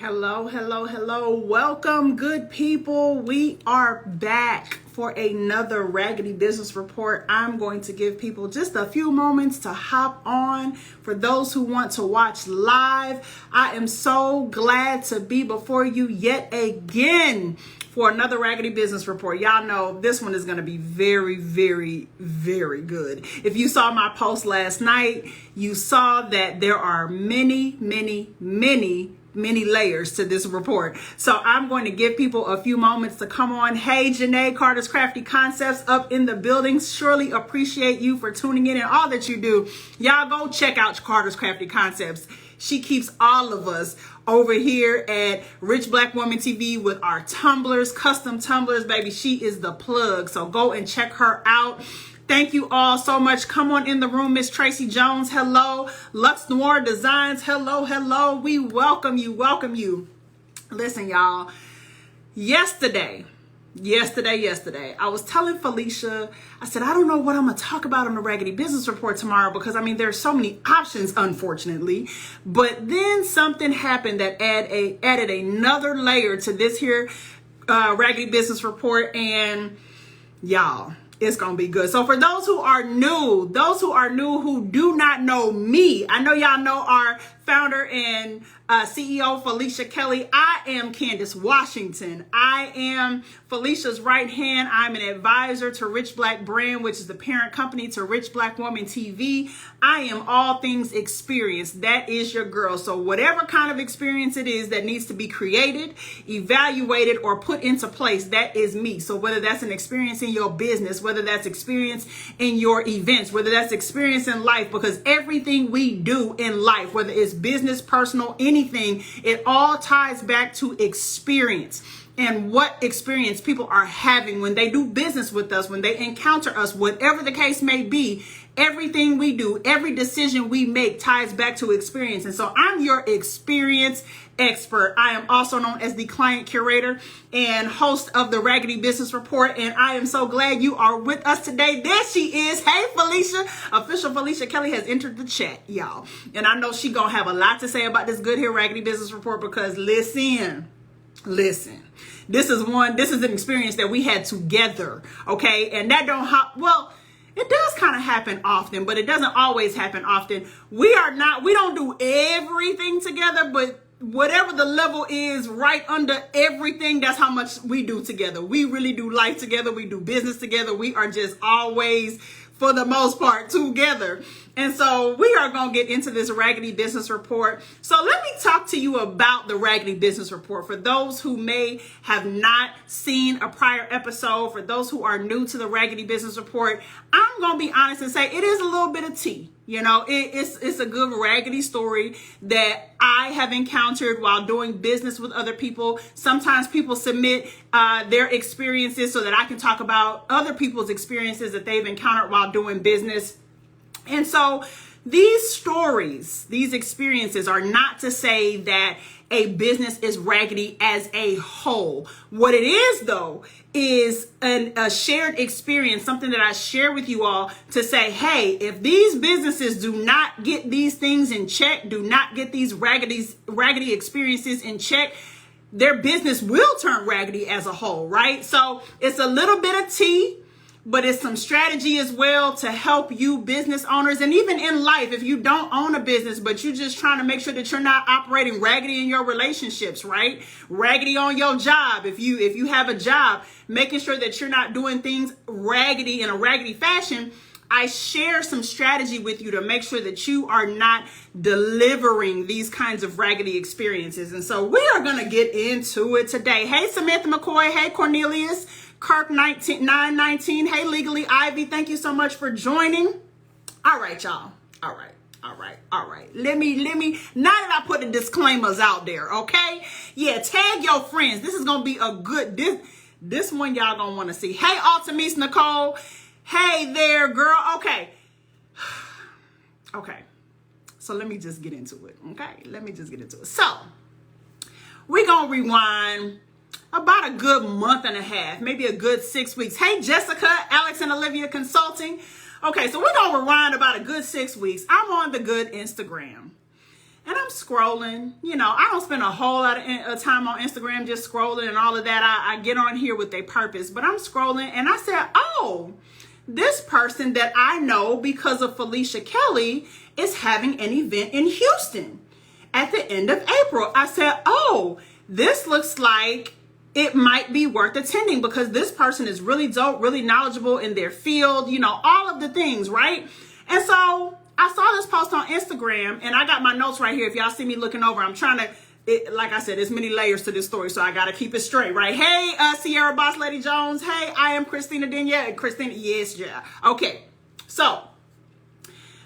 Hello, hello, hello. Welcome, good people. We are back for another Raggedy Business Report. I'm going to give people just a few moments to hop on. For those who want to watch live, I am so glad to be before you yet again for another Raggedy Business Report. Y'all know this one is going to be very, very, very good. If you saw my post last night, you saw that there are many layers to this report. So I'm going to give people a few moments to come on. Hey, Janae, Carter's Crafty Concepts up in the building. Surely appreciate you for tuning in and all that you do. Y'all go check out Carter's Crafty Concepts. She keeps all of us over here at Rich Black Woman TV with our tumblers, custom tumblers, baby. She is the plug. So go and check her out. Thank you all so much. Come on in the room, Miss Tracy Jones. Hello. Lux Noir Designs. Hello, hello. We welcome you. Welcome you. Listen, y'all. Yesterday, I was telling Felicia, I said, I don't know what I'm going to talk about on the Raggedy Business Report tomorrow because, I mean, there's so many options, unfortunately. But then something happened that added another layer to this here Raggedy Business Report. And y'all, it's going to be good. So for those who are new who do not know me, I know y'all know our founder and CEO, Felicia Kelly. I am Candice Washington. I am Felicia's right hand. I'm an advisor to Rich Black Brand, which is the parent company to Rich Black Woman TV. I am all things experience. That is your girl. So whatever kind of experience it is that needs to be created, evaluated, or put into place, that is me. So whether that's an experience in your business, whether that's experience in your events, whether that's experience in life, because everything we do in life, whether it's business, personal, anything, it all ties back to experience and what experience people are having when they do business with us, when they encounter us, whatever the case may be. Everything we do, every decision we make ties back to experience. And so I'm your experience expert. I am also known as the client curator and host of the Raggedy Business Report. And I am so glad you are with us today. There she is. Hey, Felicia. Official Felicia Kelly has entered the chat, y'all. And I know she gonna have a lot to say about this good here Raggedy Business Report because listen. This is an experience that we had together. Okay. And that it does kind of happen often, but it doesn't always happen often. We don't do everything together, but whatever the level is right under everything, that's how much we do together. We really do life together. We do business together. We are just always, for the most part, together. And so we are going to get into this Raggedy Business Report. So let me talk to you about the Raggedy Business Report. For those who may have not seen a prior episode, for those who are new to the Raggedy Business Report, I'm going to be honest and say it is a little bit of tea. You know, it's a good raggedy story that I have encountered while doing business with other people. Sometimes people submit their experiences so that I can talk about other people's experiences that they've encountered while doing business. And so these stories, these experiences are not to say that a business is raggedy as a whole. What it is, though, is a shared experience, something that I share with you all to say, hey, if these businesses do not get these things in check, do not get these raggedy experiences in check, their business will turn raggedy as a whole, right? So it's a little bit of tea, but it's some strategy as well to help you business owners. And even in life, if you don't own a business, but you're just trying to make sure that you're not operating raggedy in your relationships, right? Raggedy on your job. If you have a job, making sure that you're not doing things raggedy in a raggedy fashion, I share some strategy with you to make sure that you are not delivering these kinds of raggedy experiences. And so we are going to get into it today. Hey, Samantha McCoy. Hey, Cornelius. Kirk 919. Hey, Legally Ivy. Thank you so much for joining. All right, y'all. All right. Let me, now that I put the disclaimers out there, okay? Yeah, tag your friends. This is going to be a good, this one y'all going to want to see. Hey, Altamise Nicole. Hey there, girl. Okay. So let me just get into it, okay? So we're going to rewind about a good month and a half, maybe a good 6 weeks. Hey, Jessica, Alex and Olivia Consulting. Okay, so we're going to rewind about a good 6 weeks. I'm on the good Instagram. And I'm scrolling. I don't spend a whole lot of time on Instagram just scrolling and all of that. I get on here with a purpose. But I'm scrolling and I said, oh, this person that I know because of Felicia Kelly is having an event in Houston at the end of April. I said, oh, this looks like it might be worth attending because this person is really dope, really knowledgeable in their field, all of the things, right? And so I saw this post on Instagram and I got my notes right here. If y'all see me looking over, I'm trying to, like I said, there's many layers to this story, so I got to keep it straight, right? Hey, Sierra Boss Lady Jones. Hey, I am Christina Denya. Christina, yes, yeah. Okay, so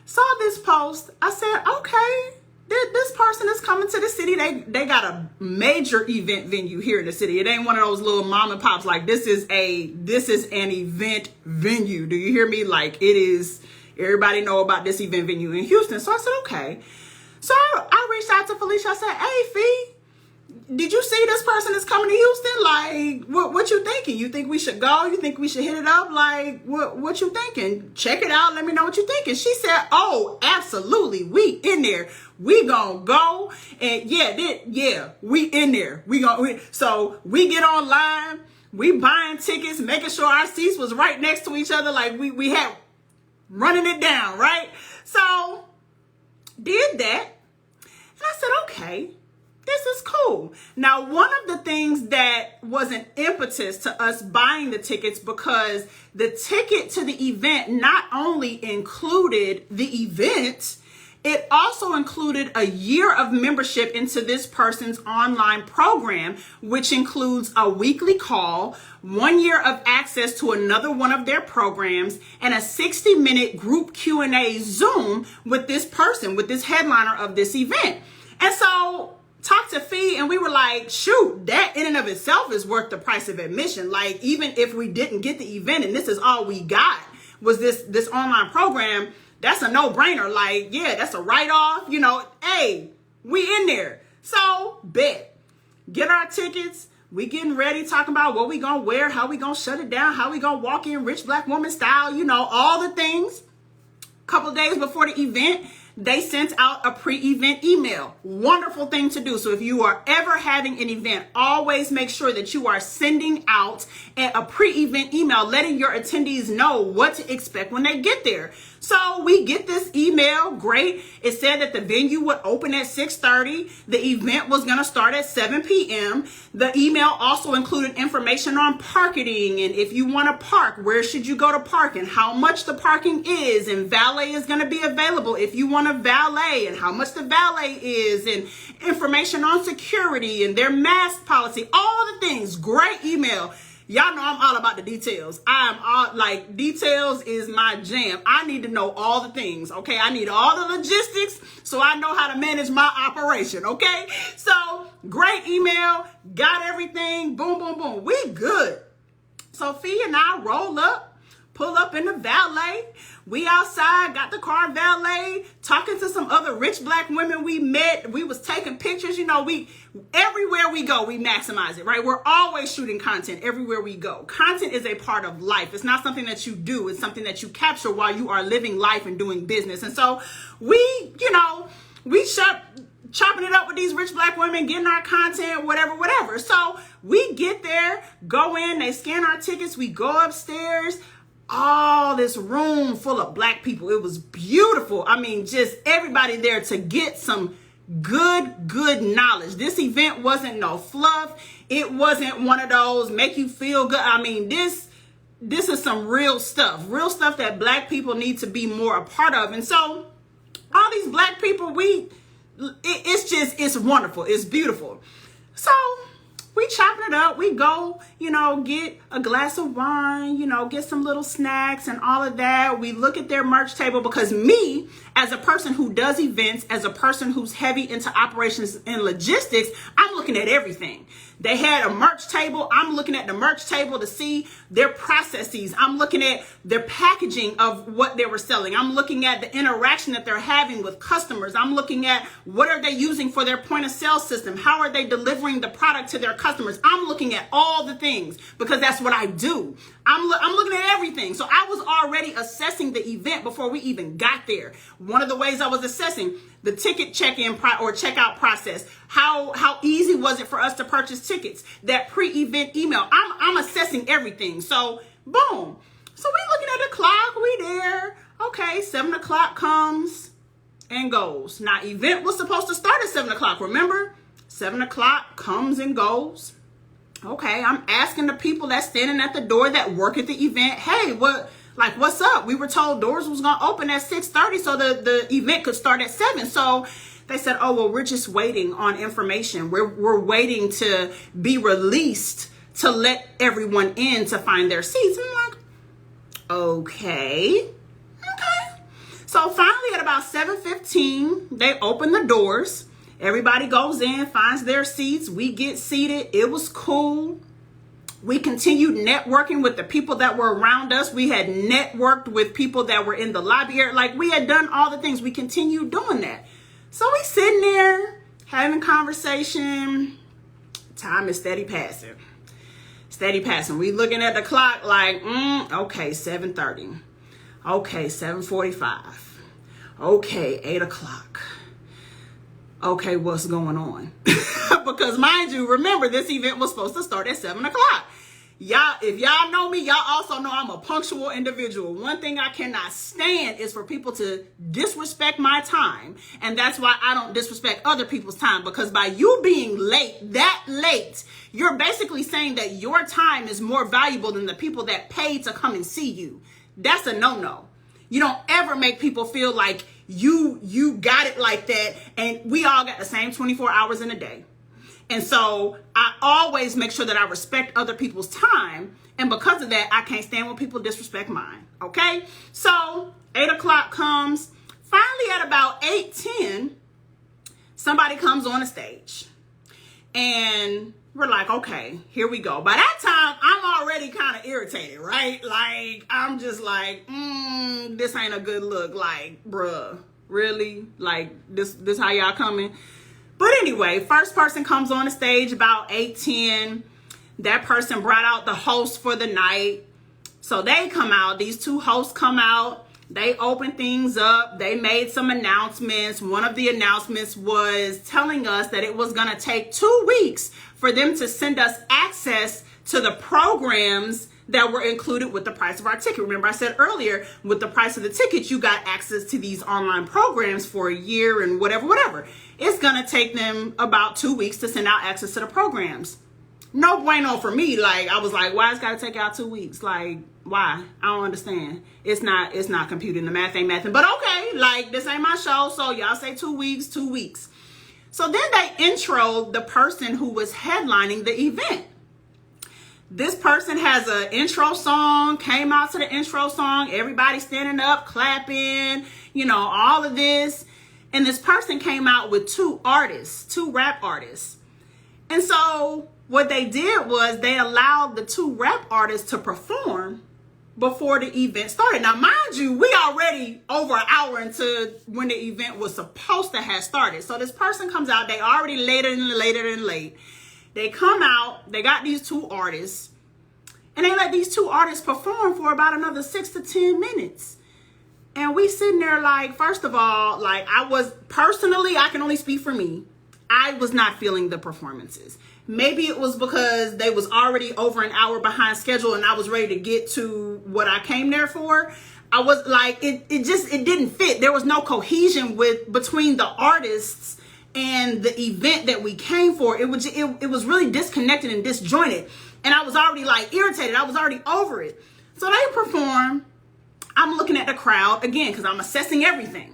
saw this post. I said, okay, this person is coming to the city. They got a major event venue here in the city. It ain't one of those little mom and pops. Like this is an event venue. Do you hear me? Like it is. Everybody know about this event venue in Houston. So I said, okay. So I reached out to Felicia. I said, hey, Fee, did you see this person is coming to Houston? Like, what you thinking? You think we should go? You think we should hit it up? Like, what you thinking? Check it out. Let me know what you thinking. She said, oh, absolutely. We in there. We gonna go. And we in there. So we get online. We buying tickets, making sure our seats was right next to each other. Like we had running it down, right? So did that. And I said, okay, this is cool. Now, one of the things that was an impetus to us buying the tickets, because the ticket to the event not only included the event, it also included a year of membership into this person's online program, which includes a weekly call, 1 year of access to another one of their programs, and a 60-minute group Q&A Zoom with this person, with this headliner of this event. And so talked to Fee and we were like, shoot, that in and of itself is worth the price of admission. Like, even if we didn't get the event and this is all we got was this online program, that's a no-brainer. Like, yeah, that's a write-off. Hey, we in there. So, bet. Get our tickets. We getting ready, talking about what we gonna wear, how we gonna shut it down, how we gonna walk in rich black woman style, all the things. Couple of days before the event, they sent out a pre-event email. Wonderful thing to do. So if you are ever having an event, always make sure that you are sending out a pre-event email, letting your attendees know what to expect when they get there. So we get this email. Great. It said that the venue would open at 6:30. The event was going to start at 7 p.m. The email also included information on parking, and if you want to park, where should you go to park, and how much the parking is, and valet is going to be available if you want to valet, and how much the valet is, and information on security and their mask policy, all the things. Great email. Y'all know I'm all about the details. Details is my jam. I need to know all the things, okay? I need all the logistics so I know how to manage my operation, okay? So, great email, got everything, boom, boom, boom. We good. So, Fee and I roll up, pull up in the valet. We outside, got the car valet, talking to some other rich black women we met. We was taking pictures. Everywhere we go, we maximize it, right? We're always shooting content everywhere we go. Content is a part of life. It's not something that you do. It's something that you capture while you are living life and doing business. And so we chopping it up with these rich black women, getting our content, whatever. So we get there, go in, they scan our tickets, we go upstairs. All this room full of black people. It was beautiful. I mean, just everybody there to get some good knowledge. This event wasn't no fluff. It wasn't one of those make you feel good. I mean, this is some real stuff that black people need to be more a part of. And so all these black people, it's wonderful. It's beautiful. So we chopping it up. We go, get a glass of wine, get some little snacks and all of that. We look at their merch table because me, as a person who does events, as a person who's heavy into operations and logistics, I'm looking at everything. They had a merch table. I'm looking at the merch table to see their processes. I'm looking at their packaging of what they were selling. I'm looking at the interaction that they're having with customers. I'm looking at what are they using for their point of sale system? How are they delivering the product to their customers. I'm looking at all the things because that's what I do. I'm looking at everything. So I was already assessing the event before we even got there. One of the ways I was assessing the ticket check-in or checkout process. How easy was it for us to purchase tickets? That pre-event email. I'm assessing everything. So boom. So we looking at the clock. We there. Okay, 7 o'clock comes and goes. Now, event was supposed to start at 7 o'clock. Remember? 7 o'clock comes and goes. Okay, I'm asking the people that's standing at the door that work at the event, hey, what's up? We were told doors was going to open at 6:30 so the event could start at 7. So they said, oh, well, we're just waiting on information. We're waiting to be released to let everyone in to find their seats. And I'm like, okay. So finally at about 7:15, they open the doors. Everybody goes in, finds their seats. We get seated. It was cool. We continued networking with the people that were around us. We had networked with people that were in the lobby area. Like, we had done all the things. We continued doing that. So we sitting there having conversation. Time is steady passing. Steady passing. We looking at the clock like, okay, 7:30. Okay, 7:45. Okay, 8 o'clock. Okay, what's going on? Because mind you, remember, this event was supposed to start at 7 o'clock. Y'all, if y'all know me, y'all also know I'm a punctual individual. One thing I cannot stand is for people to disrespect my time. And that's why I don't disrespect other people's time. Because by you being that late, you're basically saying that your time is more valuable than the people that paid to come and see you. That's a no-no. You don't ever make people feel like you got it like that. And we all got the same 24 hours in a day. And so I always make sure that I respect other people's time. And because of that, I can't stand when people disrespect mine. Okay. So 8 o'clock comes. Finally, at about 8:10, somebody comes on the stage. And we're like, okay, here we go. By that time, I'm already kind of irritated, right? Like, I'm just like, this ain't a good look. Like, bruh, really? Like, this how y'all coming? But anyway, first person comes on the stage about 8:10. That person brought out the host for the night. So they come out. These two hosts come out. They open things up. They made some announcements. One of the announcements was telling us that it was going to take 2 weeks for them to send us access to the programs that were included with the price of our ticket. Remember, I said earlier, with the price of the ticket, you got access to these online programs for a year and whatever. It's going to take them about 2 weeks to send out access to the programs. No bueno for me. Like, I was like, why it's got to take out 2 weeks? Like, why? I don't understand. It's not computing. The math ain't mathing. But okay, like, this ain't my show. So y'all say 2 weeks, 2 weeks. So then they intro the person who was headlining the event. This person has an intro song, came out to the intro song, everybody standing up, clapping, all of this. And this person came out with two rap artists. And so what they did was they allowed the two rap artists to perform before the event started. Now, mind you, we already over an hour into when the event was supposed to have started. So this person comes out, they already later than late. They come out, they got these two artists, and they let these two artists perform for about another 6 to 10 minutes. And we sitting there like, first of all, like, I can only speak for me. I was not feeling the performances. Maybe it was because they was already over an hour behind schedule and I was ready to get to what I came there for. I was like, it didn't fit. There was no cohesion between the artists and the event that we came for. It was really disconnected and disjointed. And I was already like irritated. I was already over it. So they perform. I'm looking at the crowd again, because I'm assessing everything.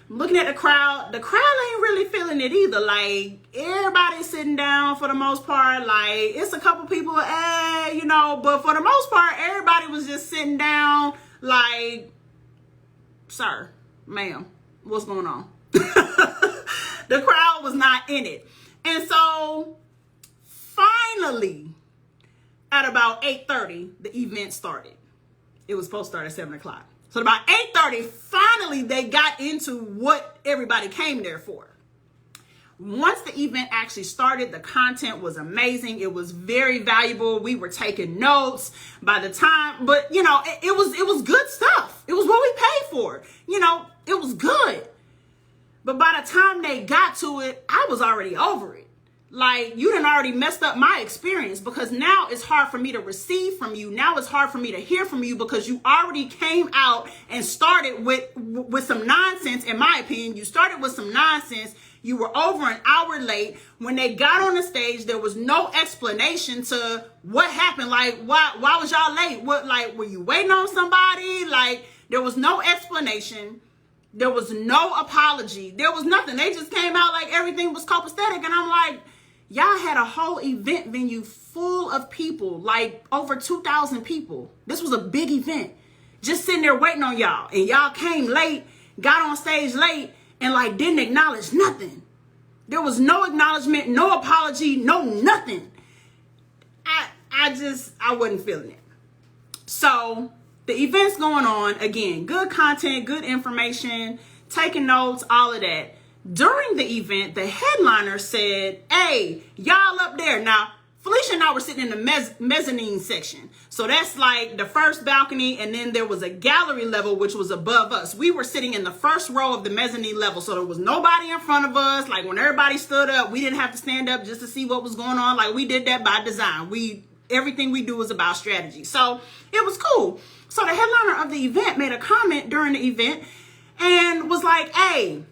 I'm looking at the crowd. The crowd ain't really feeling it either. Like, everybody's sitting down for the most part. Like, it's a couple people, but for the most part, everybody was just sitting down like, sir, ma'am, what's going on? The crowd was not in it. And so finally, at about 8:30, the event started. It was supposed to start at 7 o'clock. So about 8:30, finally, they got into what everybody came there for. Once the event actually started, the content was amazing. It was very valuable. We were taking notes by the time, but you know, it was good stuff. It was what we paid for. You know, it was good. But by the time they got to it, I was already over it. Like, you done already messed up my experience, because now it's hard for me to receive from you. Now it's hard for me to hear from you, because you already came out and started with some nonsense. In my opinion, you started with some nonsense. You were over an hour late. When they got on the stage, there was no explanation to what happened. Like, why was y'all late? What, like, were you waiting on somebody? Like, there was no explanation. There was no apology. There was nothing. They just came out like everything was copacetic. And I'm like, y'all had a whole event venue full of people, like over 2,000 people. This was a big event. Just sitting there waiting on y'all. And y'all came late, got on stage late, and like didn't acknowledge nothing. There was no acknowledgement, no apology, no nothing. I wasn't feeling it. So the event's going on. Again, good content, good information, taking notes, all of that. During the event, the headliner said, hey, y'all up there. Now, Felicia and I were sitting in the mezzanine section. So that's like the first balcony, and then there was a gallery level, which was above us. We were sitting in the first row of the mezzanine level, so there was nobody in front of us. Like, when everybody stood up, we didn't have to stand up just to see what was going on. Like, we did that by design. Everything we do was about strategy. So it was cool. So the headliner of the event made a comment during the event and was like, hey,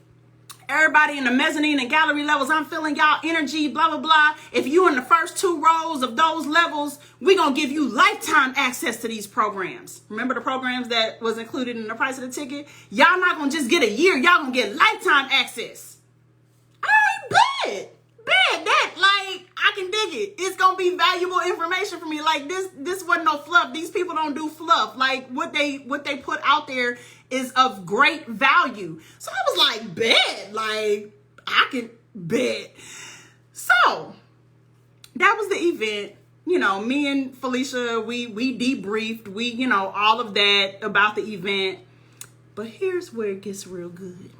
everybody in the mezzanine and gallery levels, I'm feeling y'all energy, blah, blah, blah. If you in the first 2 rows of those levels, we're going to give you lifetime access to these programs. Remember the programs that was included in the price of the ticket? Y'all not going to just get a year. Y'all going to get lifetime access. All right, bet that, like, I can dig it. It's going to be valuable information for me. Like, this wasn't no fluff. These people don't do fluff. Like, what they put out there is of great value. So I was like, bet, like, I can bet. So that was the event. You know, me and Felicia, we debriefed, you know, all of that about the event. But here's where it gets real good.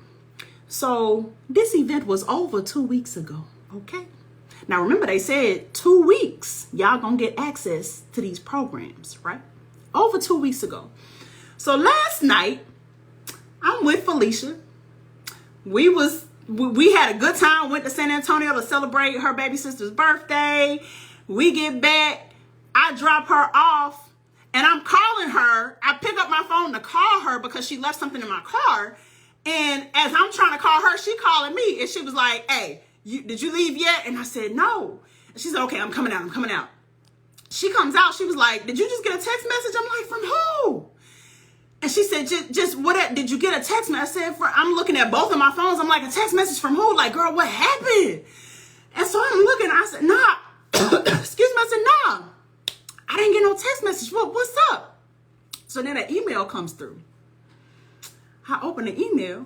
So this event was over 2 weeks ago, okay? Now, remember, they said 2 weeks, y'all gonna get access to these programs, right? Over 2 weeks ago. So last night, I'm with Felicia. We had a good time, went to San Antonio to celebrate her baby sister's birthday. We get back, I drop her off, and I'm calling her. I pick up my phone to call her because she left something in my car. And as I'm trying to call her, she calling me, and she was like, hey, did you leave yet? And I said, no. And she said, okay, I'm coming out. She comes out, she was like, did you just get a text message? I'm like, from who? And she said, just what, did you get a text message? I said, I'm looking at both of my phones. I'm like, a text message from who? Like, girl, what happened? And so I'm looking, I said, nah, excuse me. I said, nah, I didn't get no text message. What's up? So then an email comes through. I open the email.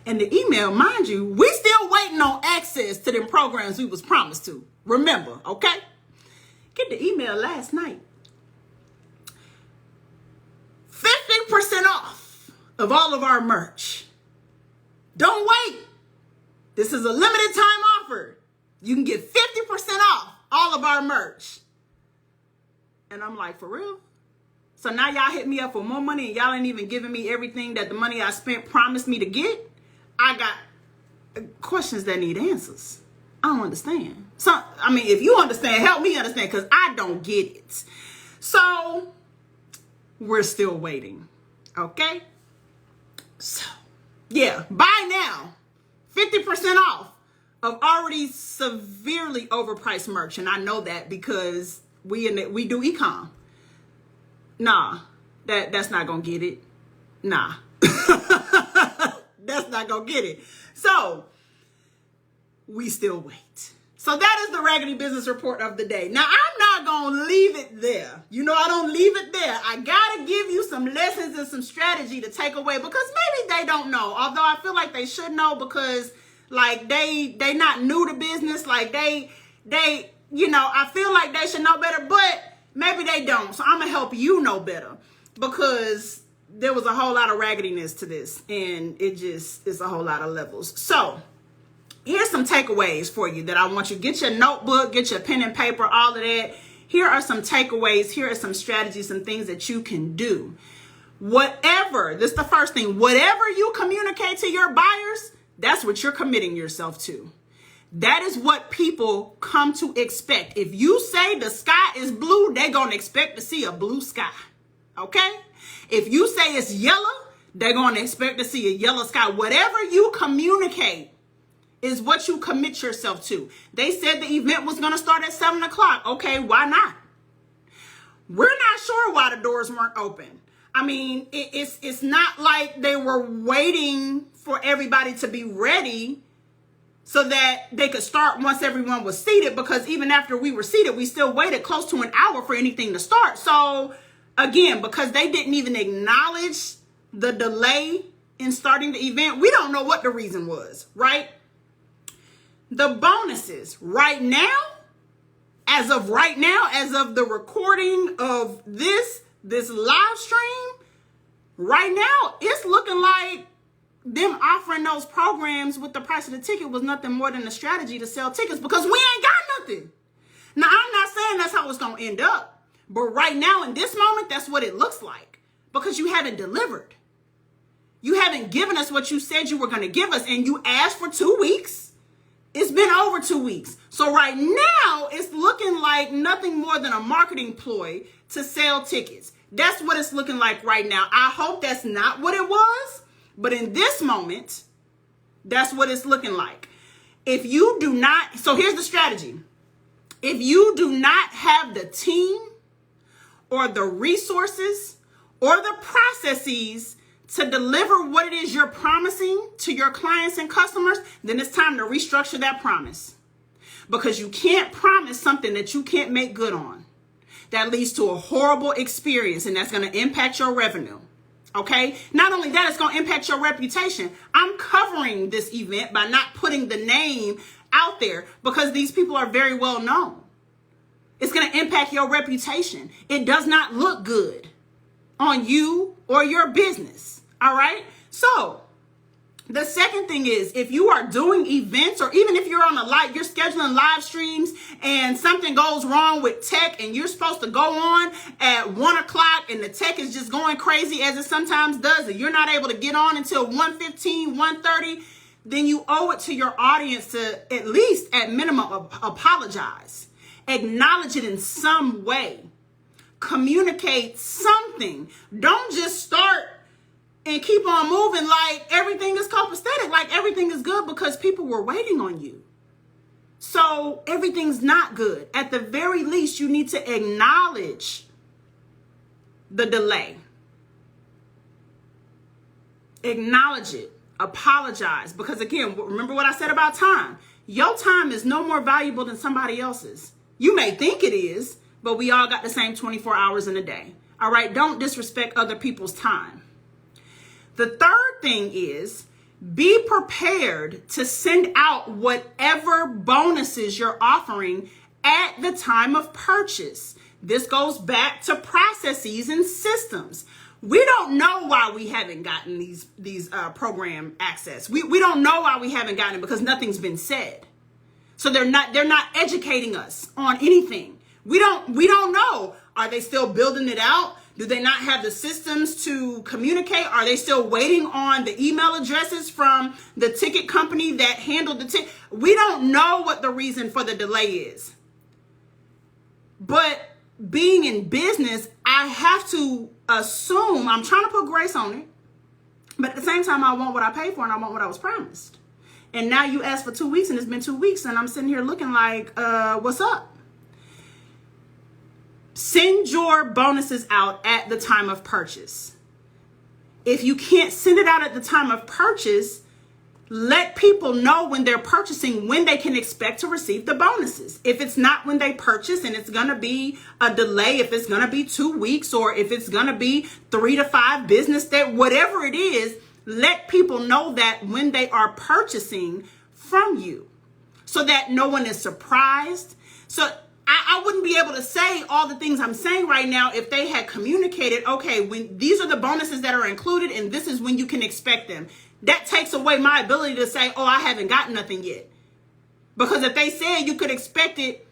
And the email, mind you, we still waiting on access to them programs we was promised to. Remember, okay? Get the email last night. 50% off of all of our merch. Don't wait. This is a limited time offer. You can get 50% off all of our merch. And I'm like, for real? So now y'all hit me up for more money and y'all ain't even giving me everything that the money I spent promised me to get? I got questions that need answers. I don't understand. So, I mean, if you understand, help me understand, because I don't get it. So, we're still waiting. Okay? So, yeah, buy now. 50% off of already severely overpriced merch. And I know that because we do e-com. Nah, that's not going to get it. Nah. That's not going to get it. So, we still wait. So that is the Raggedy Business Report of the day. Now, I'm not going to leave it there. You know, I don't leave it there. I got to give you some lessons and some strategy to take away, because maybe they don't know. Although I feel like they should know, because like they not new to business. Like they, you know, I feel like they should know better, but maybe they don't. So I'm going to help you know better, because there was a whole lot of raggediness to this, and it's a whole lot of levels. So Here's some takeaways for you that I want you to get your notebook, get your pen and paper, all of that. Here are some takeaways. Here are some strategies, some things that you can do. Whatever, this is the first thing, whatever you communicate to your buyers, that's what you're committing yourself to. That is what people come to expect. If you say the sky is blue, they're going to expect to see a blue sky. Okay? If you say it's yellow, they're going to expect to see a yellow sky. Whatever you communicate is what you commit yourself to. They said the event was going to start at 7 o'clock. Okay, why not? We're not sure why the doors weren't open. I mean, it's not like they were waiting for everybody to be ready so that they could start once everyone was seated, because even after we were seated, we still waited close to an hour for anything to start. So again, because they didn't even acknowledge the delay in starting the event, we don't know what the reason was, right? The bonuses right now, as of the recording of this live stream, right now, it's looking like them offering those programs with the price of the ticket was nothing more than a strategy to sell tickets, because we ain't got nothing. Now, I'm not saying that's how it's going to end up, but right now in this moment, that's what it looks like, because you haven't delivered. You haven't given us what you said you were going to give us, and you asked for 2 weeks. It's been over 2 weeks. So right now, it's looking like nothing more than a marketing ploy to sell tickets. That's what it's looking like right now. I hope that's not what it was. But in this moment, that's what it's looking like. If you do not, so here's the strategy. If you do not have the team or the resources or the processes to deliver what it is you're promising to your clients and customers, then it's time to restructure that promise. Because you can't promise something that you can't make good on. That leads to a horrible experience, and that's going to impact your revenue. Okay? Not only that, it's going to impact your reputation. I'm covering this event by not putting the name out there because these people are very well known. It's going to impact your reputation. It does not look good on you or your business. All right? So, the second thing is, if you are doing events, or even if you're on you're scheduling live streams and something goes wrong with tech and you're supposed to go on at 1 o'clock and the tech is just going crazy as it sometimes does, and you're not able to get on until 1:15, 1:30, then you owe it to your audience to at least, at minimum, apologize. Acknowledge it in some way. Communicate something. Don't just start and keep on moving like everything is copacetic, like everything is good, because people were waiting on you. So everything's not good. At the very least, you need to acknowledge the delay. Acknowledge it. Apologize. Because again, remember what I said about time. Your time is no more valuable than somebody else's. You may think it is, but we all got the same 24 hours in a day. All right? Don't disrespect other people's time. The third thing is, be prepared to send out whatever bonuses you're offering at the time of purchase. This goes back to processes and systems. We don't know why we haven't gotten these program access. We don't know why we haven't gotten it, because nothing's been said. So they're not educating us on anything. We don't know. Are they still building it out? Do they not have the systems to communicate? Are they still waiting on the email addresses from the ticket company that handled the ticket? We don't know what the reason for the delay is. But being in business, I have to assume, I'm trying to put grace on it, but at the same time, I want what I paid for and I want what I was promised. And now you asked for 2 weeks and it's been 2 weeks and I'm sitting here looking like, what's up? Send your bonuses out at the time of purchase. If you can't send it out at the time of purchase, let people know when they're purchasing when they can expect to receive the bonuses. If it's not when they purchase and it's going to be a delay, if it's going to be 2 weeks, or if it's going to be 3 to 5 business days, whatever it is, let people know that when they are purchasing from you, so that no one is surprised. So I wouldn't be able to say all the things I'm saying right now if they had communicated, okay, when these are the bonuses that are included and this is when you can expect them. That takes away my ability to say, oh, I haven't gotten nothing yet. Because if they said you could expect it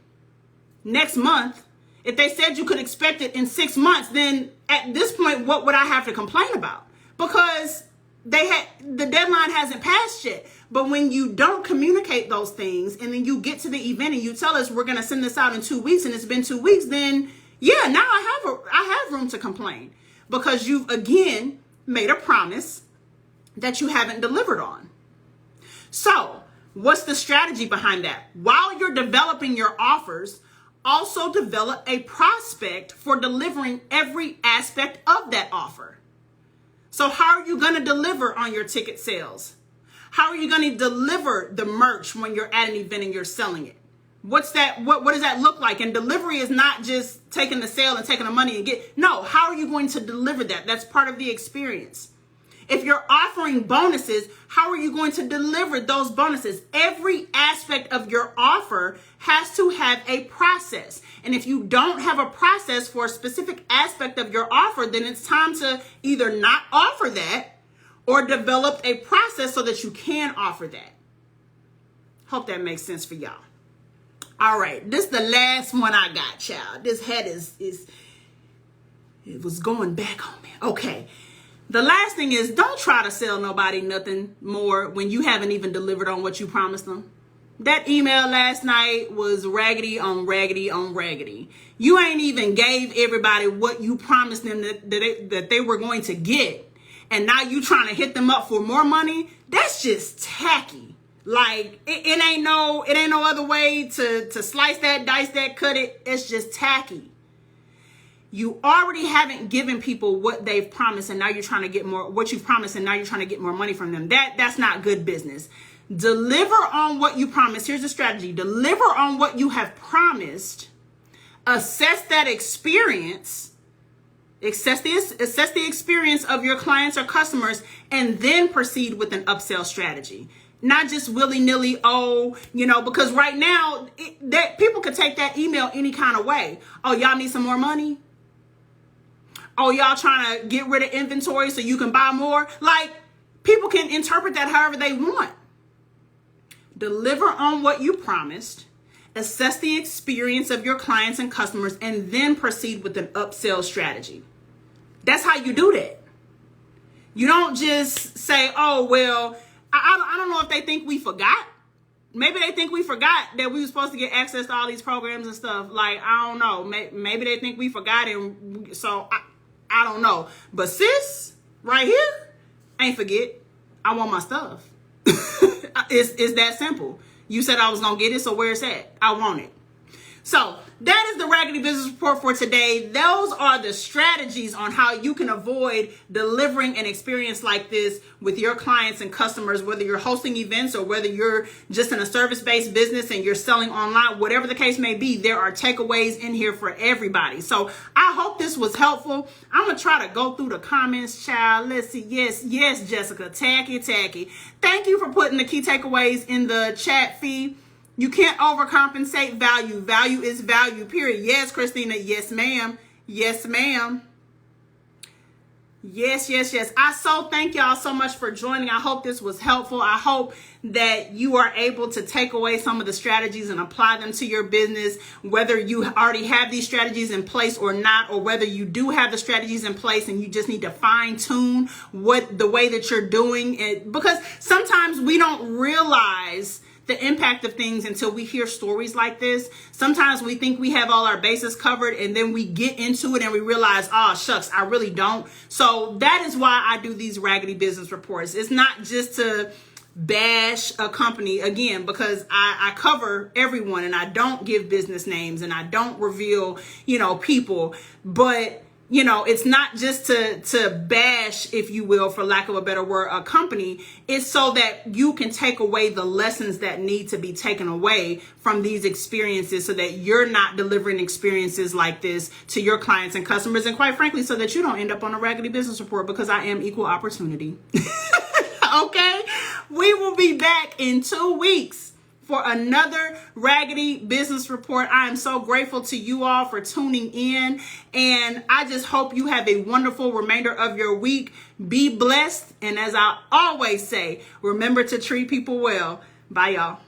next month, if they said you could expect it in 6 months, then at this point, what would I have to complain about? Because the deadline hasn't passed yet. But when you don't communicate those things and then you get to the event and you tell us we're going to send this out in 2 weeks and it's been 2 weeks, then yeah, now I have room to complain because you've again made a promise that you haven't delivered on. So what's the strategy behind that? While you're developing your offers, also develop a prospect for delivering every aspect of that offer. So how are you going to deliver on your ticket sales? How are you going to deliver the merch when you're at an event and you're selling it? What's that? What does that look like? And delivery is not just taking the sale and taking the money and no, how are you going to deliver that? That's part of the experience. If you're offering bonuses, how are you going to deliver those bonuses? Every aspect of your offer has to have a process. And if you don't have a process for a specific aspect of your offer, then it's time to either not offer that or develop a process so that you can offer that. Hope that makes sense for y'all. All right, this is the last one I got, child. This head it was going back on me. Okay. The last thing is, don't try to sell nobody nothing more when you haven't even delivered on what you promised them. That email last night was raggedy on raggedy on raggedy. You ain't even gave everybody what you promised them that they were going to get. And now you trying to hit them up for more money. That's just tacky. Like it ain't no other way to slice that, dice that, cut it. It's just tacky. You already haven't given people what they've promised, and now you're trying to get more, what you've promised, and now you're trying to get more money from them. That's not good business. Deliver on what you promised. Here's the strategy. Deliver on what you have promised. Assess that experience. Assess the experience of your clients or customers, and then proceed with an upsell strategy. Not just willy-nilly, because right now, that people could take that email any kind of way. Oh, y'all need some more money? Oh, y'all trying to get rid of inventory so you can buy more? Like, people can interpret that however they want. Deliver on what you promised. Assess the experience of your clients and customers, and then proceed with an upsell strategy. That's how you do that. You don't just say, oh, well, I don't know if they think we forgot. Maybe they think we forgot that we were supposed to get access to all these programs and stuff. Like, I don't know. Maybe they think we forgot, and so I don't know. But sis, right here, ain't forget. I want my stuff. It's that simple. You said I was going to get it, so where's that? I want it. So that is the Raggedy Business Report for today. Those are the strategies on how you can avoid delivering an experience like this with your clients and customers, whether you're hosting events or whether you're just in a service-based business and you're selling online, whatever the case may be, there are takeaways in here for everybody. So I hope this was helpful. I'm going to try to go through the comments, child. Let's see. Yes, Jessica. Tacky. Thank you for putting the key takeaways in the chat feed. You can't overcompensate value. Value is value, period. Yes, Christina. Yes, ma'am. Yes, ma'am. Yes. I so thank y'all so much for joining. I hope this was helpful. I hope that you are able to take away some of the strategies and apply them to your business, whether you already have these strategies in place or not, or whether you do have the strategies in place and you just need to fine tune the way that you're doing it. Because sometimes we don't realize the impact of things until we hear stories like this. Sometimes we think we have all our bases covered, and then we get into it and we realize, oh, shucks, I really don't. So that is why I do these Raggedy Business Reports. It's not just to bash a company, again, because I cover everyone and I don't give business names and I don't reveal, people, but it's not just to bash, if you will, for lack of a better word, a company. It's so that you can take away the lessons that need to be taken away from these experiences so that you're not delivering experiences like this to your clients and customers. And quite frankly, so that you don't end up on a Raggedy Business Report, because I am equal opportunity. Okay? We will be back in 2 weeks for another Raggedy Business Report. I am so grateful to you all for tuning in, and I just hope you have a wonderful remainder of your week. Be blessed, and as I always say, remember to treat people well. Bye, y'all.